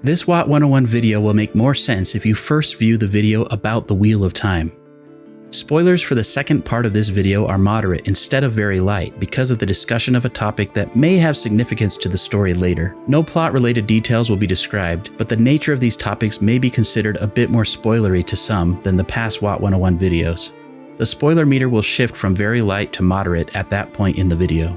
This WOT 101 video will make more sense if you first view the video about the Wheel of Time. Spoilers for the second part of this video are moderate instead of very light because of the discussion of a topic that may have significance to the story later. No plot-related details will be described, but the nature of these topics may be considered a bit more spoilery to some than the past WOT 101 videos. The spoiler meter will shift from very light to moderate at that point in the video.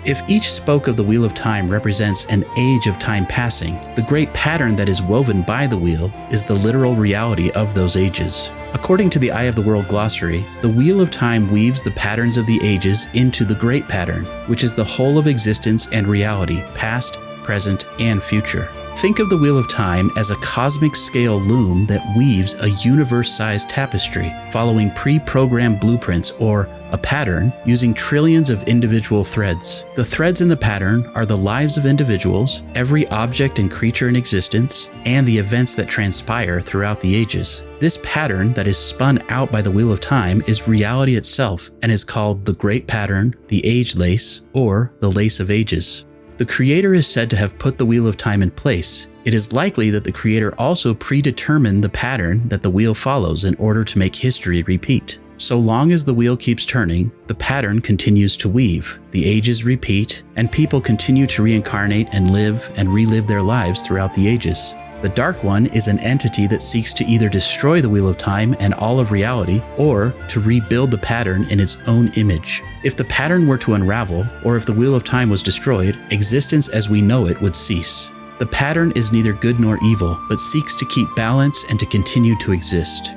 If each spoke of the Wheel of Time represents an age of time passing, the great pattern that is woven by the wheel is the literal reality of those ages. According to the Eye of the World glossary, the Wheel of Time weaves the patterns of the ages into the great pattern, which is the whole of existence and reality, past, present, and future. Think of the Wheel of Time as a cosmic scale loom that weaves a universe-sized tapestry, following pre-programmed blueprints or a pattern using trillions of individual threads. The threads in the pattern are the lives of individuals, every object and creature in existence, and the events that transpire throughout the ages. This pattern that is spun out by the Wheel of Time is reality itself and is called the Great Pattern, the Age Lace, or the Lace of Ages. The creator is said to have put the Wheel of Time in place. It is likely that the creator also predetermined the pattern that the wheel follows in order to make history repeat. So long as the wheel keeps turning, the pattern continues to weave, the ages repeat, and people continue to reincarnate and live and relive their lives throughout the ages. The Dark One is an entity that seeks to either destroy the Wheel of Time and all of reality, or to rebuild the pattern in its own image. If the pattern were to unravel, or if the Wheel of Time was destroyed, existence as we know it would cease. The pattern is neither good nor evil, but seeks to keep balance and to continue to exist.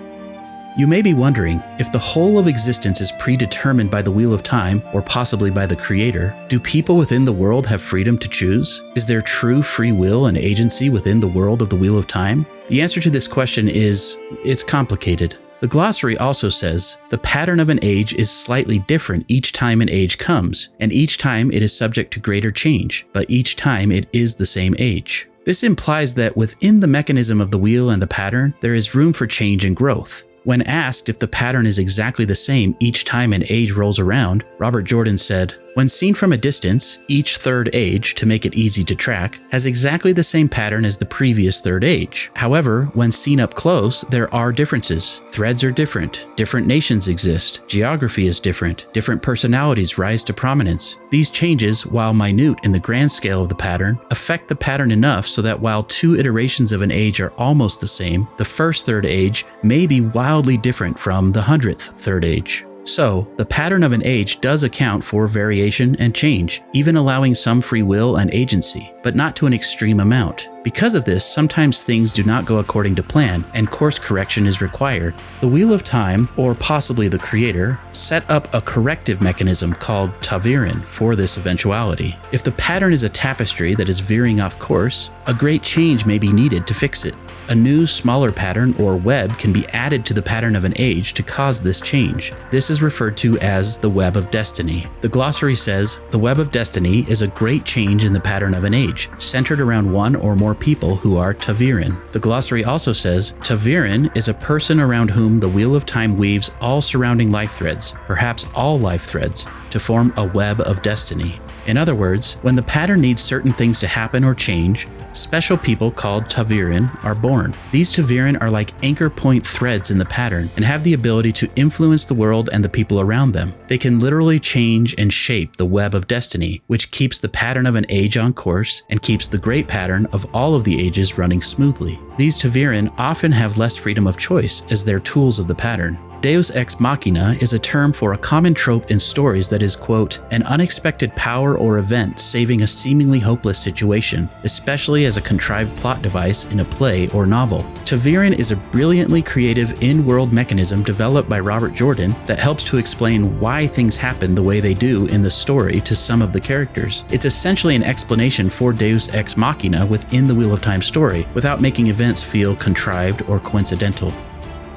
You may be wondering, if the whole of existence is predetermined by the Wheel of Time, or possibly by the Creator, do people within the world have freedom to choose? Is there true free will and agency within the world of the Wheel of Time? The answer to this question is, it's complicated. The glossary also says, the pattern of an age is slightly different each time an age comes, and each time it is subject to greater change, but each time it is the same age. This implies that within the mechanism of the wheel and the pattern, there is room for change and growth. When asked if the pattern is exactly the same each time an age rolls around, Robert Jordan said, "When seen from a distance, each third age, to make it easy to track, has exactly the same pattern as the previous third age. However, when seen up close, there are differences. Threads are different nations exist, geography is different personalities rise to prominence. These changes, while minute in the grand scale of the pattern, affect the pattern enough so that while two iterations of an age are almost the same, the first third age may be wildly different from the 100th third age." So, the pattern of an age does account for variation and change, even allowing some free will and agency, but not to an extreme amount. Because of this, sometimes things do not go according to plan, and course correction is required. The Wheel of Time, or possibly the Creator, set up a corrective mechanism called tavirin for this eventuality. If the pattern is a tapestry that is veering off course, a great change may be needed to fix it. A new, smaller pattern or web can be added to the pattern of an age to cause this change. This is referred to as the web of destiny. The glossary says, the web of destiny is a great change in the pattern of an age, centered around one or more people who are tavirin. The glossary also says, tavirin is a person around whom the Wheel of Time weaves all surrounding life threads, perhaps all life threads, to form a web of destiny. In other words, when the pattern needs certain things to happen or change, special people called tavirin are born. These tavirin are like anchor point threads in the pattern and have the ability to influence the world and the people around them. They can literally change and shape the web of destiny, which keeps the pattern of an age on course and keeps the great pattern of all of the ages running smoothly. These tavirin often have less freedom of choice as they're tools of the pattern. Deus ex machina is a term for a common trope in stories that is, quote, an unexpected power or event saving a seemingly hopeless situation, especially as a contrived plot device in a play or novel. Tavirin is a brilliantly creative in-world mechanism developed by Robert Jordan that helps to explain why things happen the way they do in the story to some of the characters. It's essentially an explanation for Deus ex machina within the Wheel of Time story, without making events feel contrived or coincidental.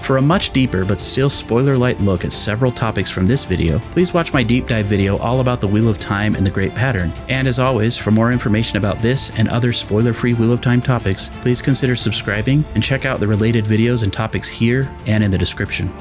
For a much deeper but still spoiler-light look at several topics from this video, please watch my deep dive video all about the Wheel of Time and the Great Pattern. And as always, for more information about this and other spoiler-free Wheel of Time topics, please consider subscribing and check out the related videos and topics here and in the description.